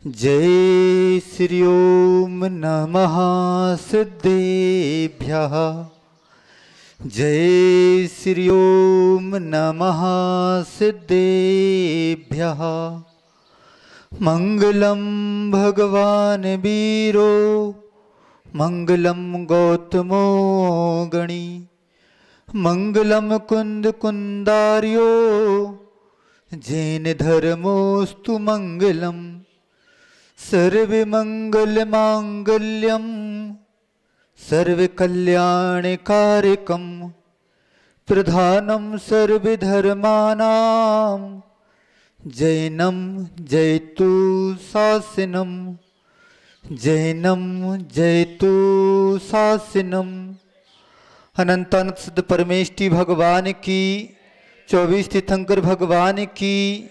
जय श्री ओम नमः सिद्धेभ्यः। जय श्री ओम नमः सिद्धेभ्यः। मंगलम भगवान वीरो मंगलम गौतमो गणी मंगलम कुंद कुंदार्यो जैन धर्मोस्तु मंगलम सर्वे मंगल मांगल्यम सर्वे कल्याण कारकम प्रधानम सर्वे धर्मानाम जैनम जयतु शासनम जैनम जयतु शासनम। अनंत अनंत सिद्ध परमेष्टि भगवान की, 24 तीर्थंकर भगवान की,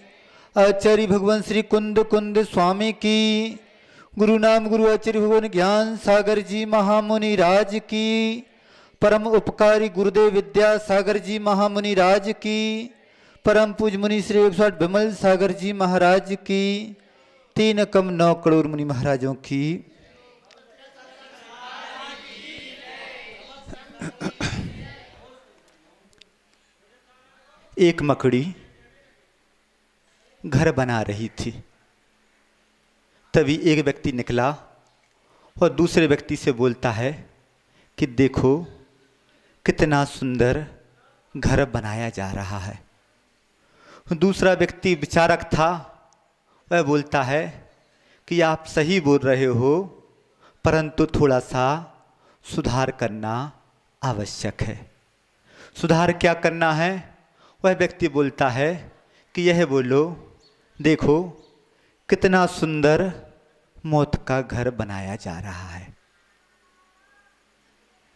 आचार्य भगवान श्री कुंद कुंद स्वामी की, गुरु नाम गुरु आचार्य भगवान ज्ञान सागर जी महामुनि राज की, परम उपकारी गुरुदेव विद्या सागर जी महामुनि राज की, परम पूज मुनि श्री 108 विमल सागर जी महाराज की, 3 कम 9 करोड़ मुनि महाराजों की। एक मकड़ी घर बना रही थी। तभी एक व्यक्ति निकला और दूसरे व्यक्ति से बोलता है कि देखो कितना सुंदर घर बनाया जा रहा है। दूसरा व्यक्ति विचारक था, वह बोलता है कि आप सही बोल रहे हो, परंतु थोड़ा सा सुधार करना आवश्यक है। सुधार क्या करना है? वह व्यक्ति बोलता है कि यह बोलो, देखो कितना सुंदर मौत का घर बनाया जा रहा है,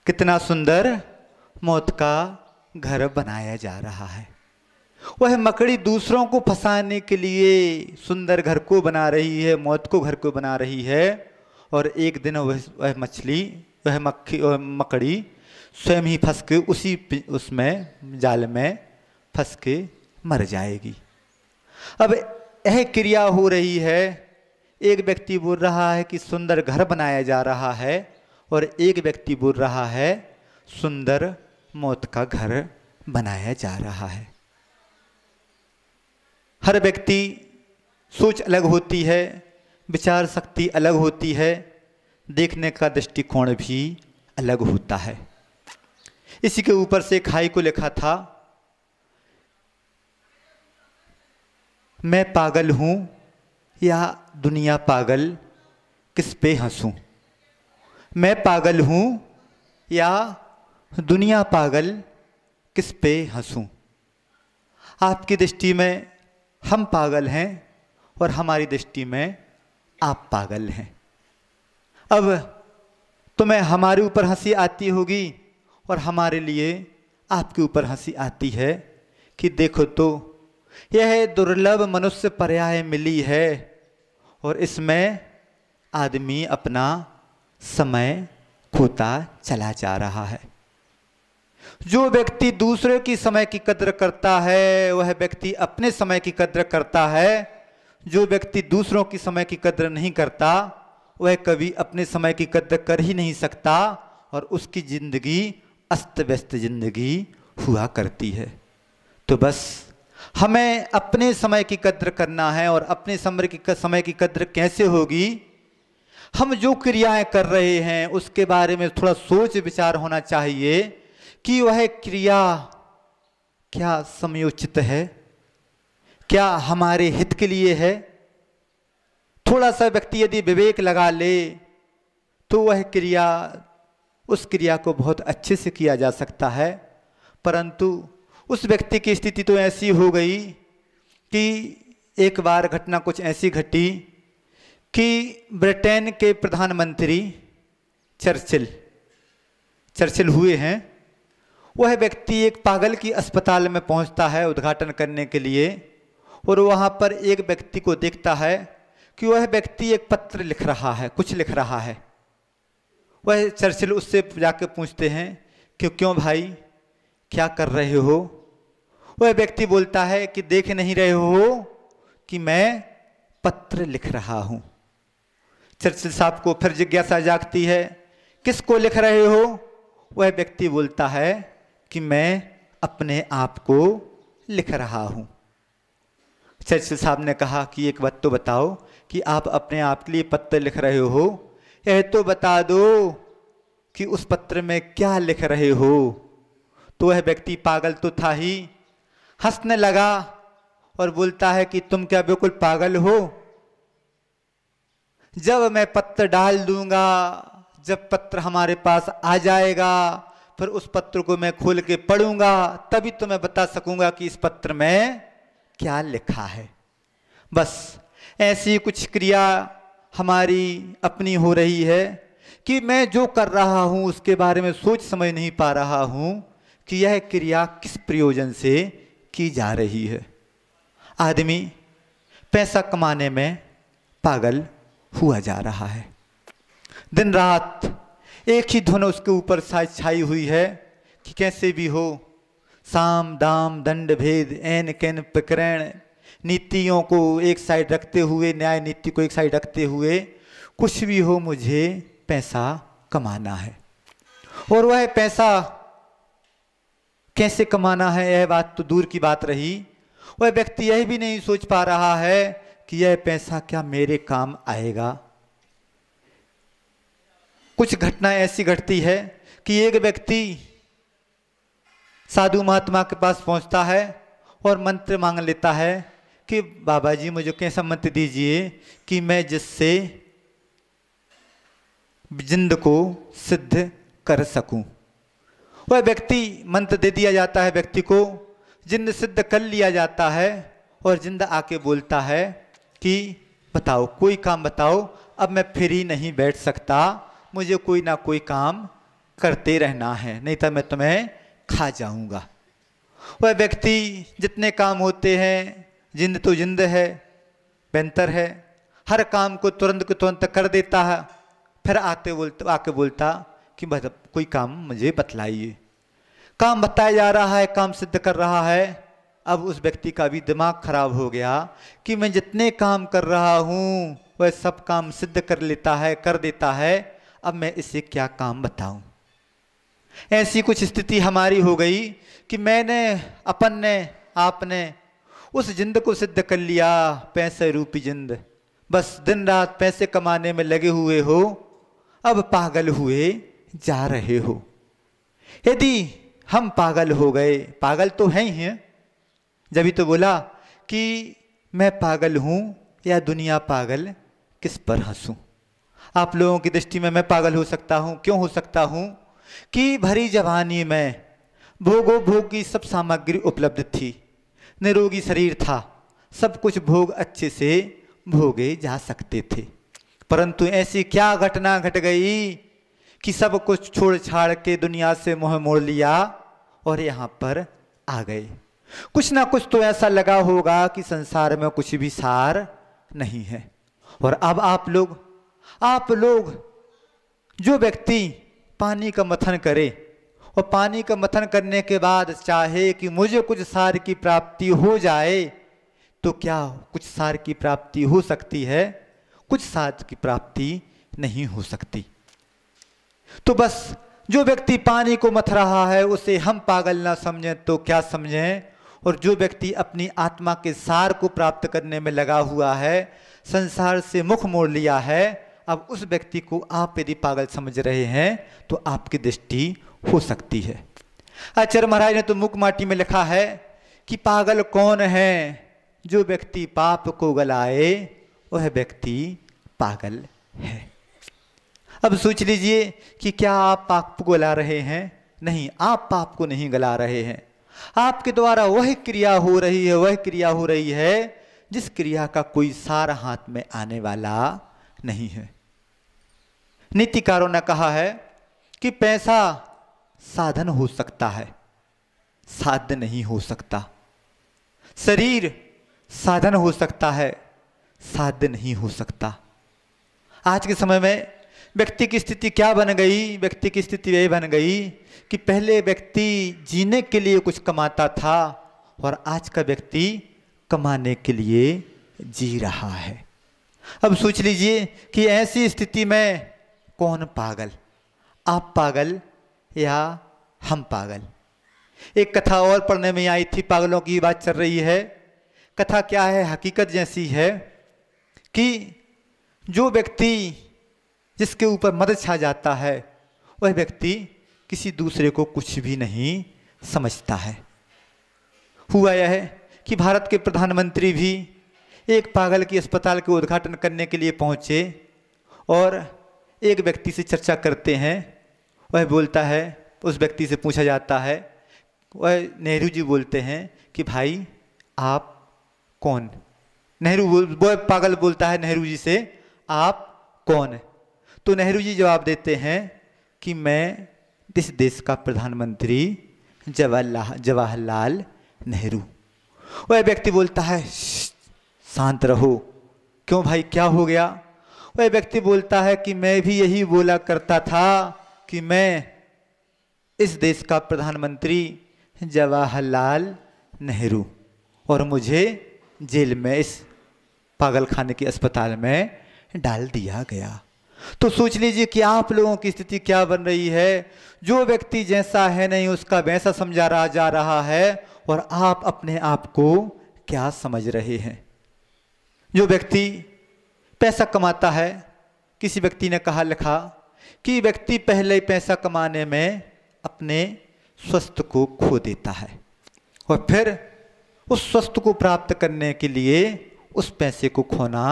कितना सुंदर मौत का घर बनाया जा रहा है। वह मकड़ी दूसरों को फंसाने के लिए सुंदर घर को बना रही है, मौत को घर को बना रही है, और एक दिन वह मछली, वह मकड़ी स्वयं ही फंस के उसमें जाल में फंस के मर जाएगी। अब यह क्रिया हो रही है। एक व्यक्ति बोल रहा है कि सुंदर घर बनाया जा रहा है, और एक व्यक्ति बोल रहा है सुंदर मौत का घर बनाया जा रहा है। हर व्यक्ति सोच अलग होती है, विचार शक्ति अलग होती है, देखने का दृष्टिकोण भी अलग होता है। इसी के ऊपर से खाई को लिखा था, मैं पागल हूं या दुनिया पागल, किस पे हंसूं? मैं पागल हूं या दुनिया पागल, किस पे हंसूं? आपकी दृष्टि में हम पागल हैं और हमारी दृष्टि में आप पागल हैं। अब तुम्हें हमारे ऊपर हंसी आती होगी और हमारे लिए आपके ऊपर हंसी आती है कि देखो तो यह दुर्लभ मनुष्य पर्याय मिली है, और इसमें आदमी अपना समय खोता चला जा रहा है। जो व्यक्ति दूसरे की समय की कद्र करता है, वह व्यक्ति अपने समय की कद्र करता है। जो व्यक्ति दूसरों की समय की कद्र नहीं करता, वह कभी अपने समय की कद्र कर ही नहीं सकता, और उसकी जिंदगी अस्त व्यस्त जिंदगी हुआ करती है। तो बस हमें अपने समय की कद्र करना है। और अपने समय की कद्र कैसे होगी? हम जो क्रियाएं कर रहे हैं उसके बारे में थोड़ा सोच विचार होना चाहिए कि वह क्रिया क्या समयोचित है, क्या हमारे हित के लिए है। थोड़ा सा व्यक्ति यदि विवेक लगा ले तो वह क्रिया, उस क्रिया को बहुत अच्छे से किया जा सकता है। परंतु उस व्यक्ति की स्थिति तो ऐसी हो गई कि एक बार घटना कुछ ऐसी घटी कि ब्रिटेन के प्रधानमंत्री चर्चिल हुए हैं। वह व्यक्ति एक पागल की अस्पताल में पहुंचता है उद्घाटन करने के लिए, और वहां पर एक व्यक्ति को देखता है कि वह व्यक्ति एक पत्र लिख रहा है, कुछ लिख रहा है। वह चर्चिल उससे जाकर पूछते हैं कि क्यों भाई, क्या कर रहे हो? वह व्यक्ति बोलता है कि देख नहीं रहे हो कि मैं पत्र लिख रहा हूं। चर्चिल साहब को फिर जिज्ञासा जागती है, किसको लिख रहे हो? वह व्यक्ति बोलता है कि मैं अपने आप को लिख रहा हूं। चर्चिल साहब ने कहा कि एक बात तो बताओ कि आप अपने आप के लिए पत्र लिख रहे हो, यह तो बता दो कि उस पत्र में क्या लिख रहे हो। तो वह व्यक्ति पागल तो था ही, हंसने लगा और बोलता है कि तुम क्या बिल्कुल पागल हो? जब मैं पत्र डाल दूंगा, जब पत्र हमारे पास आ जाएगा, फिर उस पत्र को मैं खोल के पढ़ूंगा, तभी तो मैं बता सकूंगा कि इस पत्र में क्या लिखा है। बस ऐसी कुछ क्रिया हमारी अपनी हो रही है कि मैं जो कर रहा हूं उसके बारे में सोच समझ नहीं पा रहा हूं कि यह क्रिया किस प्रयोजन से की जा रही है। आदमी पैसा कमाने में पागल हुआ जा रहा है। दिन रात एक ही धुन उसके ऊपर छाई हुई है कि कैसे भी हो, साम दाम दंड भेद एन कैन प्रकरण, नीतियों को एक साइड रखते हुए, न्याय नीति को एक साइड रखते हुए, कुछ भी हो मुझे पैसा कमाना है। और वह पैसा कैसे कमाना है यह बात तो दूर की बात रही, वह व्यक्ति यह भी नहीं सोच पा रहा है कि यह पैसा क्या मेरे काम आएगा। कुछ घटना ऐसी घटती है कि एक व्यक्ति साधु महात्मा के पास पहुंचता है और मंत्र मांग लेता है कि बाबा जी मुझे कैसा मंत्र दीजिए कि मैं जिससे जिंद को सिद्ध कर सकूं। वह व्यक्ति मंत्र दे दिया जाता है, व्यक्ति को जिंद सिद्ध कर लिया जाता है और जिंद आके बोलता है कि बताओ कोई काम बताओ, अब मैं फ्री नहीं बैठ सकता, मुझे कोई ना कोई काम करते रहना है, नहीं तो मैं तुम्हें खा जाऊंगा। वह व्यक्ति जितने काम होते हैं, जिंद तो जिंद है, बेहतर है, हर काम को तुरंत को तुरंत कर देता है। फिर आके बोलता कि कोई काम मुझे बतलाइए। काम बताया जा रहा है, काम सिद्ध कर रहा है। अब उस व्यक्ति का भी दिमाग खराब हो गया कि मैं जितने काम कर रहा हूं वह सब काम सिद्ध कर लेता है, कर देता है, अब मैं इसे क्या काम बताऊं। ऐसी कुछ स्थिति हमारी हो गई कि मैंने, अपन ने, आपने उस जिंद को सिद्ध कर लिया, पैसे रूपी जिंद, बस दिन रात पैसे कमाने में लगे हुए हो, अब पागल हुए जा रहे हो। यदि हम पागल हो गए, पागल तो हैं ही हैं, जब ही तो बोला कि मैं पागल हूं या दुनिया पागल, किस पर हंसूं। आप लोगों की दृष्टि में मैं पागल हो सकता हूं, क्यों हो सकता हूं कि भरी जवानी में भोगो भोग की सब सामग्री उपलब्ध थी, निरोगी शरीर था, सब कुछ भोग अच्छे से भोगे जा सकते थे। परंतु ऐसी क्या घटना घट गई कि सब कुछ छोड़ छाड़ के दुनिया से मुंह मोड़ लिया और यहाँ पर आ गए। कुछ ना कुछ तो ऐसा लगा होगा कि संसार में कुछ भी सार नहीं है। और अब आप लोग जो व्यक्ति पानी का मंथन करे और पानी का मंथन करने के बाद चाहे कि मुझे कुछ सार की प्राप्ति हो जाए, तो क्या कुछ सार की प्राप्ति हो सकती है? कुछ सार की प्राप्ति नहीं हो सकती। तो बस जो व्यक्ति पानी को मथ रहा है उसे हम पागल ना समझें तो क्या समझें, और जो व्यक्ति अपनी आत्मा के सार को प्राप्त करने में लगा हुआ है, संसार से मुख मोड़ लिया है, अब उस व्यक्ति को आप यदि पागल समझ रहे हैं तो आपकी दृष्टि हो सकती है। आचार्य महाराज ने तो मुख माटी में लिखा है कि पागल कौन है? जो व्यक्ति पाप को गलाए वह व्यक्ति पागल है। अब सोच लीजिए कि क्या आप पाप को गला रहे हैं? नहीं, आप पाप को नहीं गला रहे हैं। आपके द्वारा वह क्रिया हो रही है जिस क्रिया का कोई सार हाथ में आने वाला नहीं है। नीतिकारों ने कहा है कि पैसा साधन हो सकता है, साध्य नहीं हो सकता। शरीर साधन हो सकता है, साध्य नहीं हो सकता। आज के समय में व्यक्ति की स्थिति क्या बन गई? व्यक्ति की स्थिति यही बन गई कि पहले व्यक्ति जीने के लिए कुछ कमाता था और आज का व्यक्ति कमाने के लिए जी रहा है। अब सोच लीजिए कि ऐसी स्थिति में कौन पागल, आप पागल या हम पागल। एक कथा और पढ़ने में आई थी, पागलों की बात चल रही है। कथा क्या है, हकीकत जैसी है कि जो व्यक्ति जिसके ऊपर मद छा जाता है वह व्यक्ति किसी दूसरे को कुछ भी नहीं समझता है। हुआ यह है कि भारत के प्रधानमंत्री भी एक पागल के अस्पताल के उद्घाटन करने के लिए पहुंचे और एक व्यक्ति से चर्चा करते हैं। वह बोलता है, उस व्यक्ति से पूछा जाता है, वह नेहरू जी बोलते हैं कि भाई आप कौन। वो पागल बोलता है नेहरू जी से, आप कौन। तो नेहरू जी जवाब देते हैं कि मैं इस देश का प्रधानमंत्री जवाहरलाल नेहरू। वह व्यक्ति बोलता है शांत रहो, क्यों भाई क्या हो गया। वह व्यक्ति बोलता है कि मैं भी यही बोला करता था कि मैं इस देश का प्रधानमंत्री जवाहरलाल नेहरू, और मुझे जेल में इस पागल खाने के अस्पताल में डाल दिया गया। तो सोच लीजिए कि आप लोगों की स्थिति क्या बन रही है। जो व्यक्ति जैसा है नहीं उसका वैसा समझा रहा जा रहा है, और आप अपने आप को क्या समझ रहे हैं। जो व्यक्ति पैसा कमाता है, किसी व्यक्ति ने कहा लिखा कि व्यक्ति पहले पैसा कमाने में अपने स्वास्थ्य को खो देता है और फिर उस स्वास्थ्य को प्राप्त करने के लिए उस पैसे को खोना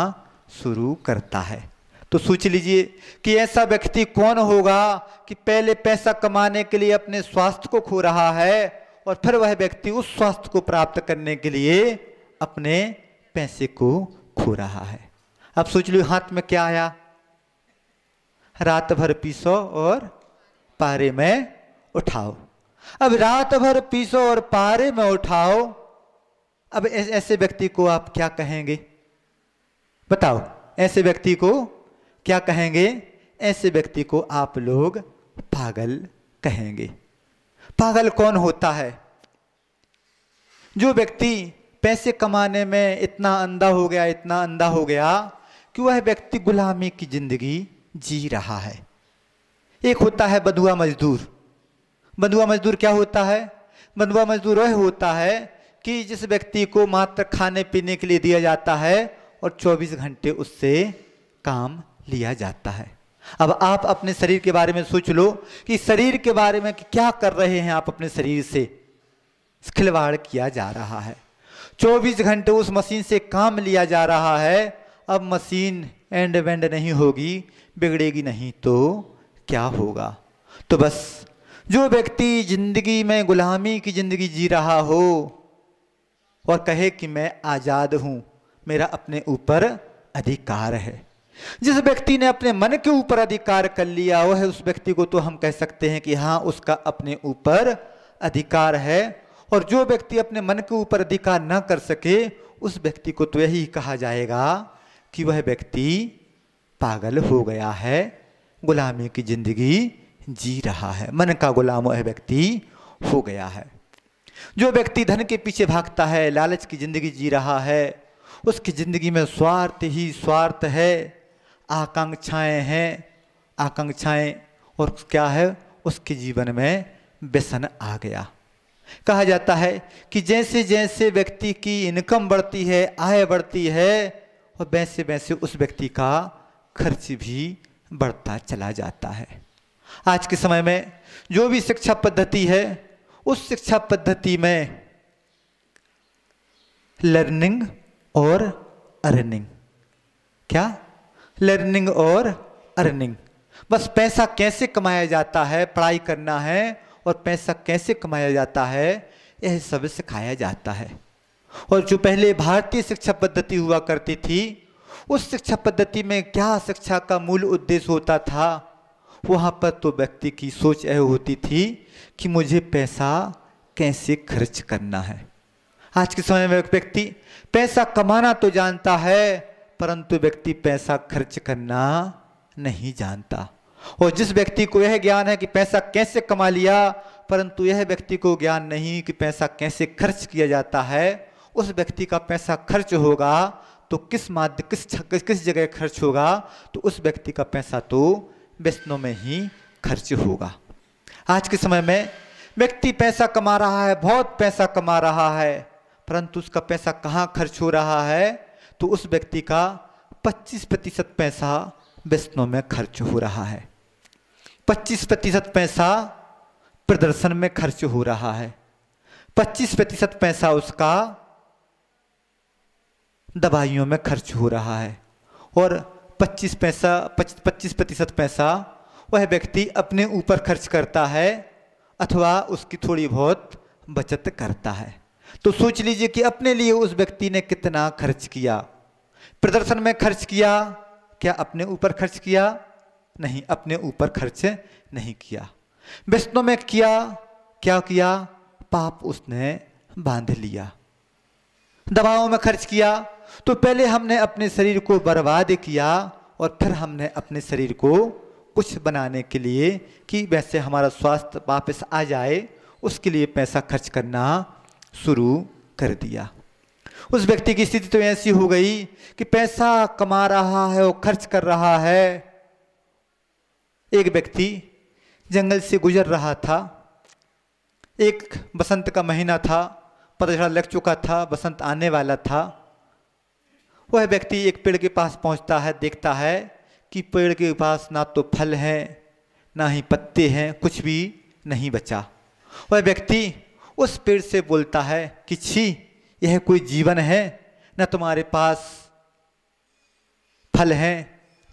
शुरू करता है। तो सोच लीजिए कि ऐसा व्यक्ति कौन होगा कि पहले पैसा कमाने के लिए अपने स्वास्थ्य को खो रहा है और फिर वह व्यक्ति उस स्वास्थ्य को प्राप्त करने के लिए अपने पैसे को खो रहा है। अब सोच लो हाथ में क्या आया, रात भर पीसो और पारे में उठाओ। अब रात भर पीसो और पारे में उठाओ, अब ऐसे व्यक्ति को आप क्या कहेंगे बताओ। ऐसे व्यक्ति को क्या कहेंगे? ऐसे व्यक्ति को आप लोग पागल कहेंगे। पागल कौन होता है? जो व्यक्ति पैसे कमाने में इतना अंधा हो गया, इतना अंधा हो गया कि वह व्यक्ति गुलामी की जिंदगी जी रहा है। एक होता है बंधुआ मजदूर। बंधुआ मजदूर क्या होता है? बंधुआ मजदूर वह होता है कि जिस व्यक्ति को मात्र खाने पीने के लिए दिया जाता है और 24 घंटे उससे काम लिया जाता है। अब आप अपने शरीर के बारे में सोच लो कि शरीर के बारे में क्या कर रहे हैं आप। अपने शरीर से खिलवाड़ किया जा रहा है, 24 घंटे उस मशीन से काम लिया जा रहा है। अब मशीन एंड वेंड नहीं होगी, बिगड़ेगी नहीं तो क्या होगा। तो बस जो व्यक्ति जिंदगी में गुलामी की जिंदगी जी रहा हो और कहे कि मैं आजाद हूं, मेरा अपने ऊपर अधिकार है, जिस व्यक्ति ने अपने मन के ऊपर अधिकार कर लिया वह उस व्यक्ति को तो हम कह सकते हैं कि हाँ उसका अपने ऊपर अधिकार है। और जो व्यक्ति अपने मन के ऊपर अधिकार ना कर सके उस व्यक्ति को तो यही कहा जाएगा कि वह व्यक्ति पागल हो गया है, गुलामी की जिंदगी जी रहा है, मन का गुलाम वह व्यक्ति हो गया है। जो व्यक्ति धन के पीछे भागता है, लालच की जिंदगी जी रहा है, उसकी जिंदगी में स्वार्थ ही स्वार्थ है, आकांक्षाएं हैं, आकांक्षाएं, और क्या है उसके जीवन में व्यसन आ गया। कहा जाता है कि जैसे जैसे व्यक्ति की इनकम बढ़ती है, आय बढ़ती है, और वैसे वैसे उस व्यक्ति का खर्च भी बढ़ता चला जाता है। आज के समय में जो भी शिक्षा पद्धति है उस शिक्षा पद्धति में लर्निंग और अर्निंग, क्या लर्निंग और अर्निंग, बस पैसा कैसे कमाया जाता है, पढ़ाई करना है और पैसा कैसे कमाया जाता है यह सब सिखाया जाता है। और जो पहले भारतीय शिक्षा पद्धति हुआ करती थी उस शिक्षा पद्धति में क्या शिक्षा का मूल उद्देश्य होता था, वहाँ पर तो व्यक्ति की सोच यह होती थी कि मुझे पैसा कैसे खर्च करना है। आज के समय में व्यक्ति पैसा कमाना तो जानता है परंतु व्यक्ति पैसा खर्च करना नहीं जानता। और जिस व्यक्ति को यह ज्ञान है कि पैसा कैसे कमा लिया परंतु यह व्यक्ति को ज्ञान नहीं कि पैसा कैसे खर्च किया जाता है, उस व्यक्ति का पैसा खर्च होगा तो किस जगह खर्च होगा, तो उस व्यक्ति का पैसा तो व्यसनों में ही खर्च होगा। आज के समय में व्यक्ति पैसा कमा रहा है, बहुत पैसा कमा रहा है, परंतु उसका पैसा कहाँ खर्च हो रहा है, तो उस व्यक्ति का 25% पैसा व्यसनों में खर्च हो रहा है, 25% पैसा प्रदर्शन में खर्च हो रहा है, 25% पैसा उसका दवाइयों में खर्च हो रहा है, और 25% पैसा वह व्यक्ति अपने ऊपर खर्च करता है अथवा उसकी थोड़ी बहुत बचत करता है। तो सोच लीजिए कि अपने लिए उस व्यक्ति ने कितना खर्च किया। प्रदर्शन में खर्च किया, क्या अपने ऊपर खर्च किया? नहीं, अपने ऊपर खर्च नहीं किया। व्यसनों में किया, क्या किया? पाप उसने बांध लिया। दवाओं में खर्च किया, तो पहले हमने अपने शरीर को बर्बाद किया और फिर हमने अपने शरीर को कुछ बनाने के लिए कि वैसे हमारा स्वास्थ्य वापस आ जाए, उसके लिए पैसा खर्च करना शुरू कर दिया। उस व्यक्ति की स्थिति तो ऐसी हो गई कि पैसा कमा रहा है और खर्च कर रहा है। एक व्यक्ति जंगल से गुजर रहा था, एक बसंत का महीना था, पतझड़ लग चुका था, बसंत आने वाला था। वह व्यक्ति एक पेड़ के पास पहुंचता है, देखता है कि पेड़ के पास ना तो फल हैं, ना ही पत्ते हैं, कुछ भी नहीं बचा। वह व्यक्ति उस पेड़ से बोलता है कि छी, यह कोई जीवन है? ना तुम्हारे पास फल हैं,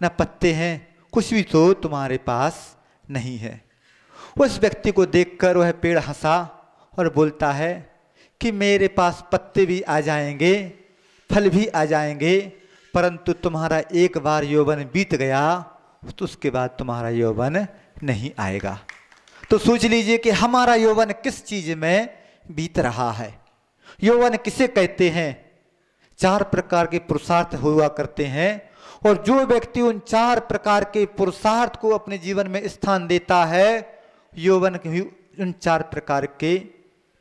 ना पत्ते हैं, कुछ भी तो तुम्हारे पास नहीं है। उस व्यक्ति को देखकर वह पेड़ हंसा और बोलता है कि मेरे पास पत्ते भी आ जाएंगे, फल भी आ जाएंगे, परंतु तुम्हारा एक बार यौवन बीत गया तो उसके बाद तुम्हारा यौवन नहीं आएगा। तो सोच लीजिए कि हमारा यौवन किस चीज में बीत रहा है। यौवन किसे कहते हैं? 4 प्रकार के पुरुषार्थ हुआ करते हैं, और जो व्यक्ति उन 4 प्रकार के पुरुषार्थ को अपने जीवन में स्थान देता है, यौवन उन 4 प्रकार के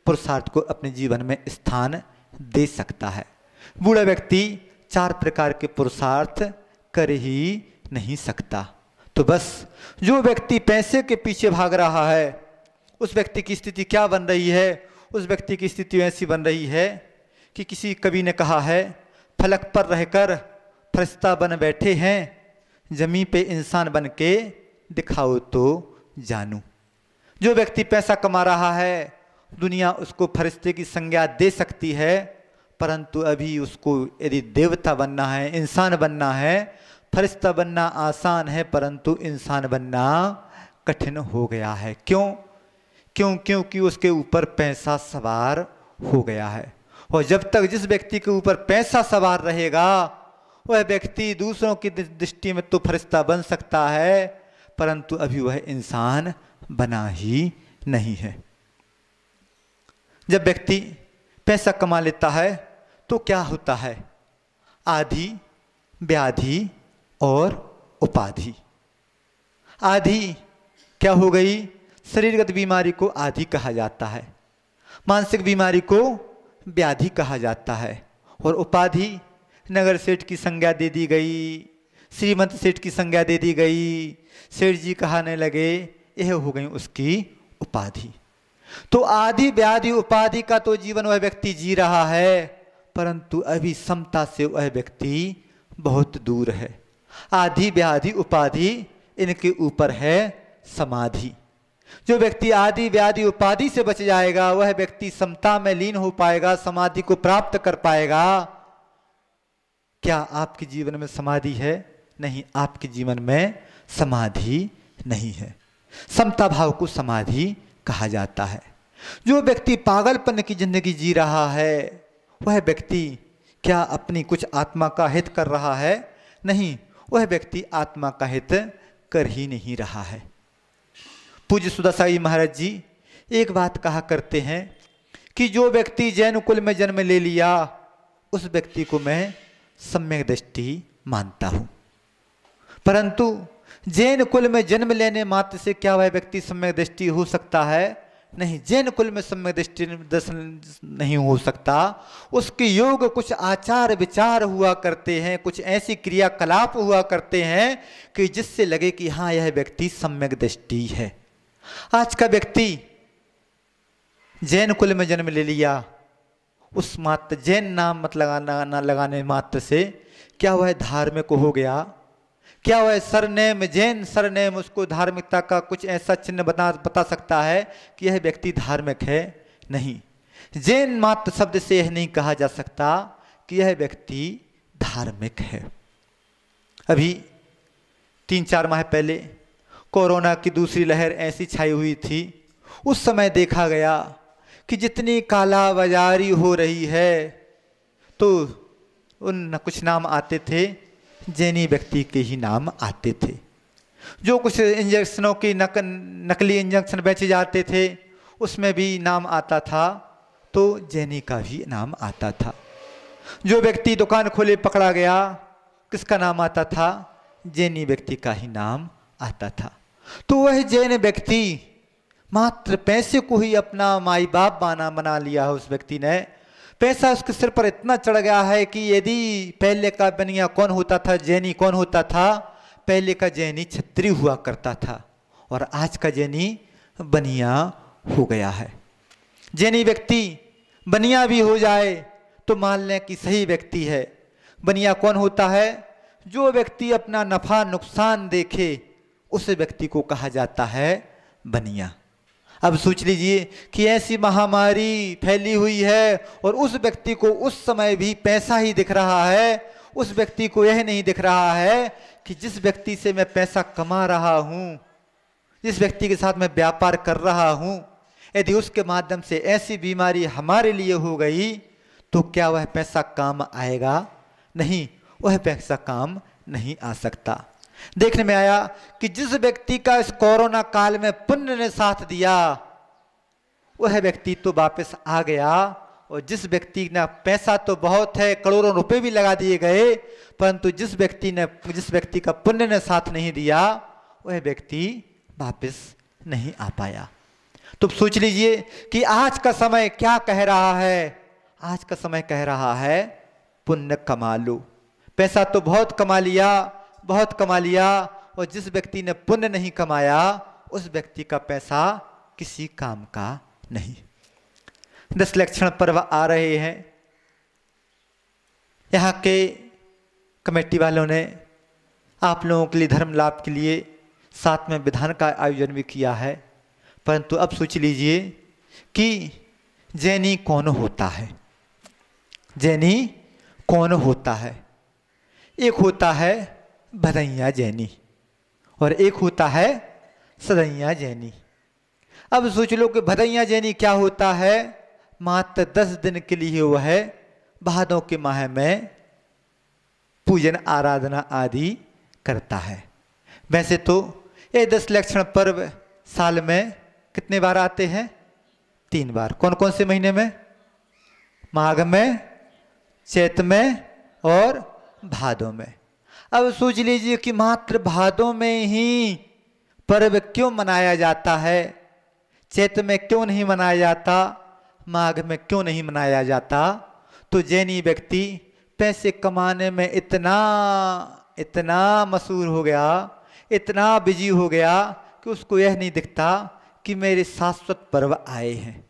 पुरुषार्थ को अपने जीवन में स्थान दे सकता है। बूढ़ा व्यक्ति 4 प्रकार के पुरुषार्थ कर ही नहीं सकता। तो बस जो व्यक्ति पैसे के पीछे भाग रहा है, उस व्यक्ति की स्थिति क्या बन रही है? उस व्यक्ति की स्थिति ऐसी बन रही है कि किसी कवि ने कहा है, फलक पर रहकर फरिश्ता बन बैठे हैं, जमीन पे इंसान बन के दिखाओ तो जानू। जो व्यक्ति पैसा कमा रहा है, दुनिया उसको फरिश्ते की संज्ञा दे सकती है, परंतु अभी उसको यदि देवता बनना है, इंसान बनना है, फरिश्ता बनना आसान है, परंतु इंसान बनना कठिन हो गया है। क्योंकि उसके ऊपर पैसा सवार हो गया है। और जब तक जिस व्यक्ति के ऊपर पैसा सवार रहेगा, वह व्यक्ति दूसरों की दृष्टि में तो फरिश्ता बन सकता है, परंतु अभी वह इंसान बना ही नहीं है। जब व्यक्ति पैसा कमा लेता है तो क्या होता है? आधि, व्याधि और उपाधि। आधि क्या हो गई? शरीरगत बीमारी को आधि कहा जाता है, मानसिक बीमारी को व्याधि कहा जाता है, और उपाधि नगर सेठ की संज्ञा दे दी गई, श्रीमंत सेठ की संज्ञा दे दी गई, सेठ जी कहने लगे, यह हो गई उसकी उपाधि। तो आदि व्याधि उपाधि का तो जीवन वह व्यक्ति जी रहा है, परंतु अभी समता से वह व्यक्ति बहुत दूर है। आदि व्याधि उपाधि, इनके ऊपर है समाधि। जो व्यक्ति आदि व्याधि उपाधि से बच जाएगा, वह व्यक्ति समता में लीन हो पाएगा, समाधि को प्राप्त कर पाएगा। क्या आपके जीवन में समाधि है? नहीं, आपके जीवन में समाधि नहीं है। समता भाव को समाधि कहा जाता है। जो व्यक्ति पागलपन की जिंदगी जी रहा है, वह व्यक्ति क्या अपनी कुछ आत्मा का हित कर रहा है? नहीं, वह व्यक्ति आत्मा का हित कर ही नहीं रहा है। पूज्य सुदासाई महाराज जी एक बात कहा करते हैं कि जो व्यक्ति जैन कुल में जन्म ले लिया, उस व्यक्ति को मैं सम्यक दृष्टि मानता हूं। परंतु जैन कुल में जन्म लेने मात्र से क्या वह व्यक्ति सम्यक दृष्टि हो सकता है? नहीं, जैन कुल में सम्यक दृष्टि दर्शन नहीं हो सकता। उसके योग कुछ आचार विचार हुआ करते हैं, कुछ ऐसी क्रियाकलाप हुआ करते हैं कि जिससे लगे कि हाँ यह व्यक्ति सम्यक दृष्टि है। आज का व्यक्ति जैन कुल में जन्म ले लिया, उस मात्र जैन नाम मत लगाने मात्र से क्या वह धार्मिक हो गया? क्या वह सरनेम, जैन सरनेम उसको धार्मिकता का कुछ ऐसा चिन्ह बता सकता है कि यह व्यक्ति धार्मिक है? नहीं, जैन मात्र शब्द से यह नहीं कहा जा सकता कि यह व्यक्ति धार्मिक है। अभी 3-4 माह पहले कोरोना की दूसरी लहर ऐसी छाई हुई थी। उस समय देखा गया कि जितनी कालाबाजारी हो रही है तो उन कुछ नाम आते थे, जैनी व्यक्ति के ही नाम आते थे। जो कुछ इंजेक्शनों की नकली इंजेक्शन बेचे जाते थे उसमें भी नाम आता था, तो जैनी का भी नाम आता था। जो व्यक्ति दुकान खोले पकड़ा गया, किसका नाम आता था? जैनी व्यक्ति का ही नाम आता था। तो वह जैन व्यक्ति मात्र पैसे को ही अपना माई बाप बना लिया है। उस व्यक्ति ने पैसा उसके सिर पर इतना चढ़ गया है कि यदि पहले का बनिया कौन होता था, जैनी कौन होता था? पहले का जैनी छत्री हुआ करता था और आज का जैनी बनिया हो गया है। जैनी व्यक्ति बनिया भी हो जाए तो मान लें कि सही व्यक्ति है। बनिया कौन होता है? जो व्यक्ति अपना नफा नुकसान देखे उस व्यक्ति को कहा जाता है बनिया। अब सोच लीजिए कि ऐसी महामारी फैली हुई है और उस व्यक्ति को उस समय भी पैसा ही दिख रहा है। उस व्यक्ति को यह नहीं दिख रहा है कि जिस व्यक्ति से मैं पैसा कमा रहा हूँ, जिस व्यक्ति के साथ मैं व्यापार कर रहा हूँ, यदि उसके माध्यम से ऐसी बीमारी हमारे लिए हो गई तो क्या वह पैसा काम आएगा? नहीं, वह पैसा काम नहीं आ सकता। देखने में आया कि जिस व्यक्ति का इस कोरोना काल में पुण्य ने साथ दिया वह व्यक्ति तो वापस आ गया, और जिस व्यक्ति ने पैसा तो बहुत है, करोड़ों रुपए भी लगा दिए गए, परंतु जिस व्यक्ति का पुण्य ने साथ नहीं दिया वह व्यक्ति वापस नहीं आ पाया। तो सोच लीजिए कि आज का समय क्या कह रहा है? आज का समय कह रहा है पुण्य कमा लो। पैसा तो बहुत कमा लिया, और जिस व्यक्ति ने पुण्य नहीं कमाया उस व्यक्ति का पैसा किसी काम का नहीं। 10 लक्षण पर्व आ रहे हैं। यहाँ के कमेटी वालों ने आप लोगों के लिए धर्म लाभ के लिए साथ में विधान का आयोजन भी किया है, परंतु अब सोच लीजिए कि जैनी कौन होता है? जैनी कौन होता है? एक होता है भदैया जैनी और एक होता है सदैया जैनी। अब सोच लो कि भदैया जैनी क्या होता है? मात्र 10 दिन के लिए वह भादों के माह में पूजन आराधना आदि करता है। वैसे तो ये 10 लक्षण पर्व साल में कितने बार आते हैं? 3 बार। कौन कौन से महीने में? माघ में, चैत में और भादों में। अब सोच लीजिए कि मात्र भादों में ही पर्व क्यों मनाया जाता है? चैत में क्यों नहीं मनाया जाता? माघ में क्यों नहीं मनाया जाता? तो जैनी व्यक्ति पैसे कमाने में इतना मशहूर हो गया, इतना बिजी हो गया कि उसको यह नहीं दिखता कि मेरे शाश्वत पर्व आए हैं।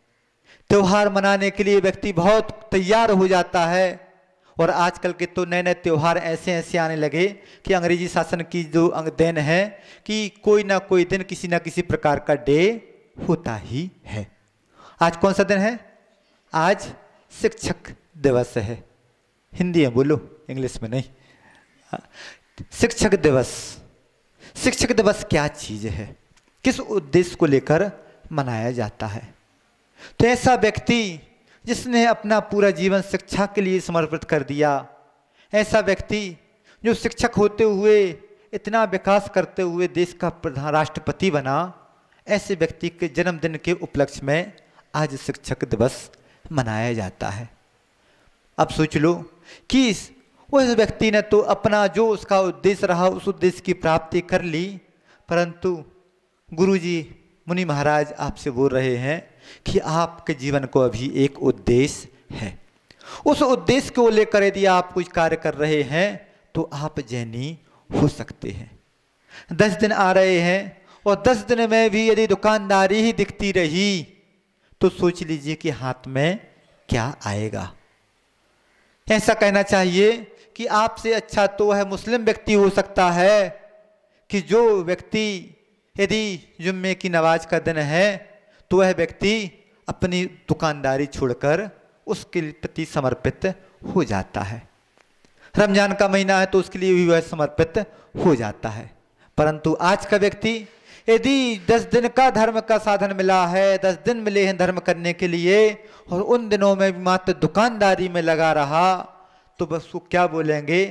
त्योहार मनाने के लिए व्यक्ति बहुत तैयार हो जाता है, और आजकल के तो नए नए त्यौहार ऐसे आने लगे कि अंग्रेजी शासन की जो देन है कि कोई ना कोई दिन किसी ना किसी प्रकार का डे होता ही है। आज कौन सा दिन है? आज शिक्षक दिवस है। हिंदी में बोलो, इंग्लिश में नहीं। शिक्षक दिवस। शिक्षक दिवस क्या चीज है? किस उद्देश्य को लेकर मनाया जाता है? तो ऐसा व्यक्ति जिसने अपना पूरा जीवन शिक्षा के लिए समर्पित कर दिया, ऐसा व्यक्ति जो शिक्षक होते हुए इतना विकास करते हुए देश का प्रधान राष्ट्रपति बना, ऐसे व्यक्ति के जन्मदिन के उपलक्ष्य में आज शिक्षक दिवस मनाया जाता है। अब सोच लो कि उस व्यक्ति ने तो अपना जो उसका उद्देश्य रहा उस उद्देश्य की प्राप्ति कर ली, परंतु गुरुजी मुनि महाराज आपसे बोल रहे हैं कि आपके जीवन को अभी एक उद्देश्य है। उस उद्देश्य को लेकर यदि आप कुछ कार्य कर रहे हैं तो आप जैनी हो सकते हैं। 10 दिन आ रहे हैं और 10 दिन में भी यदि दुकानदारी ही दिखती रही तो सोच लीजिए कि हाथ में क्या आएगा। ऐसा कहना चाहिए कि आपसे अच्छा तो वह मुस्लिम व्यक्ति हो सकता है कि जो व्यक्ति यदि जुम्मे की नमाज का दिन है तो वह व्यक्ति अपनी दुकानदारी छोड़कर उसके प्रति समर्पित हो जाता है। रमजान का महीना है तो उसके लिए भी वह समर्पित हो जाता है। परंतु आज का व्यक्ति यदि 10 दिन का धर्म का साधन मिला है, 10 दिन मिले हैं धर्म करने के लिए और उन दिनों में मात्र दुकानदारी में लगा रहा तो बस वो क्या बोलेंगे,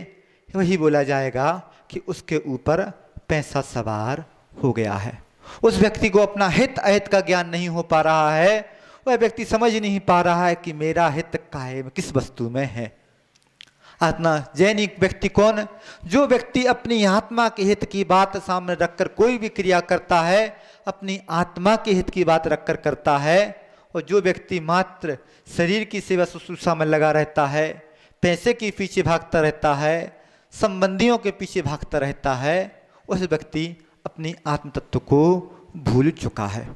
वही बोला जाएगा कि उसके ऊपर पैसा सवार हो गया है। उस व्यक्ति को अपना हित अहित का ज्ञान नहीं हो पा रहा है। वह व्यक्ति समझ नहीं पा रहा है कि मेरा हित कायम किस वस्तु में है। आत्मा जैनिक व्यक्ति कौन? जो व्यक्ति अपनी आत्मा के हित की बात सामने रखकर कोई भी क्रिया करता है, अपनी आत्मा के हित की बात रखकर करता है। और जो व्यक्ति मात्र शरीर की सेवा शुश्रूषा में लगा रहता है, पैसे के पीछे भागता रहता है, संबंधियों के पीछे भागता रहता है, उस व्यक्ति अपनी आत्म तत्व को भूल चुका है।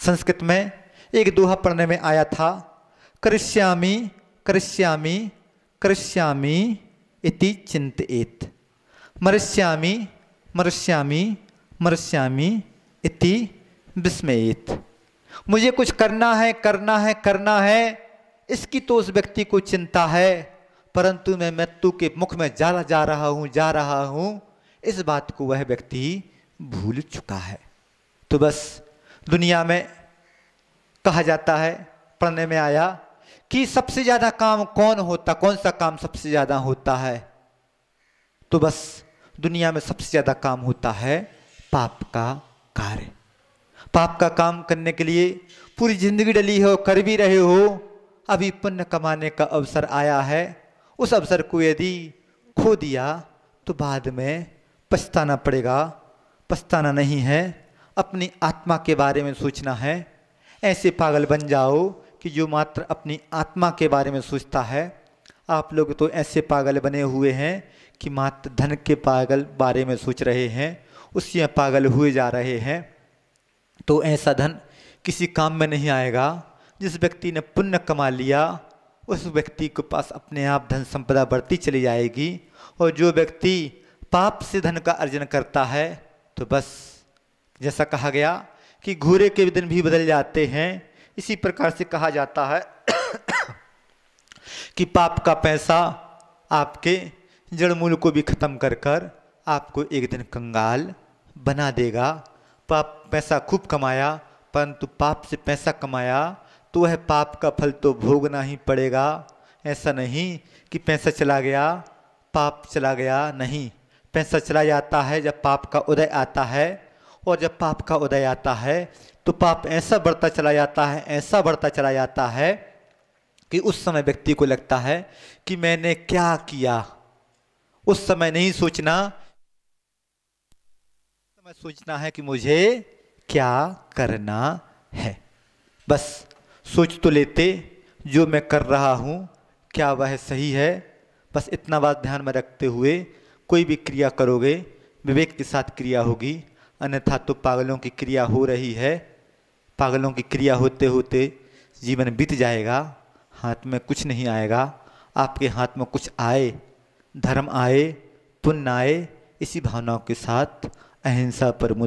संस्कृत में एक दोहा पढ़ने में आया था, करिष्यामि करिष्यामि करिष्यामि इति चिंतयेत्, मरिष्यामि मरिष्यामि मरिष्यामि इति विस्मयेत्। मुझे कुछ करना है करना है करना है, इसकी तो उस व्यक्ति को चिंता है, परंतु मैं मृत्यु के मुख में जा रहा हूँ, इस बात को वह व्यक्ति भूल चुका है। तो बस दुनिया में कहा जाता है, पढ़ने में आया कि सबसे ज्यादा काम कौन सा काम सबसे ज्यादा होता है? तो बस दुनिया में सबसे ज्यादा काम होता है पाप का कार्य। पाप का काम करने के लिए पूरी जिंदगी डली हो, कर भी रहे हो, अभी पुण्य कमाने का अवसर आया है, उस अवसर को यदि खो दिया तो बाद में पछताना पड़ेगा। पछताना नहीं है, अपनी आत्मा के बारे में सोचना है। ऐसे पागल बन जाओ कि जो मात्र अपनी आत्मा के बारे में सोचता है। आप लोग तो ऐसे पागल बने हुए हैं कि मात्र धन के पागल बारे में सोच रहे हैं, उसी में पागल हुए जा रहे हैं। तो ऐसा धन किसी काम में नहीं आएगा। जिस व्यक्ति ने पुण्य कमा लिया उस व्यक्ति के पास अपने आप धन संपदा बढ़ती चली जाएगी, और जो व्यक्ति पाप से धन का अर्जन करता है तो बस जैसा कहा गया कि घूरे के दिन भी बदल जाते हैं, इसी प्रकार से कहा जाता है कि पाप का पैसा आपके जड़ मूल को भी खत्म कर कर आपको एक दिन कंगाल बना देगा। पाप पैसा खूब कमाया परंतु पाप से पैसा कमाया तो वह पाप का फल तो भोगना ही पड़ेगा। ऐसा नहीं कि पैसा चला गया पाप चला गया, नहीं, पैसा चला जाता है जब पाप का उदय आता है, और जब पाप का उदय आता है तो पाप ऐसा बढ़ता चला जाता है, ऐसा बढ़ता चला जाता है कि उस समय व्यक्ति को लगता है कि मैंने क्या किया। उस समय नहीं सोचना, समय सोचना है कि मुझे क्या करना है। बस सोच तो लेते जो मैं कर रहा हूँ क्या वह सही है। बस इतना बात ध्यान में रखते हुए कोई भी क्रिया करोगे विवेक के साथ क्रिया होगी, अन्यथा तो पागलों की क्रिया हो रही है। पागलों की क्रिया होते होते जीवन बीत जाएगा, हाथ में कुछ नहीं आएगा। आपके हाथ में कुछ आए, धर्म आए, पुण्य आए, इसी भावनाओं के साथ अहिंसा परमो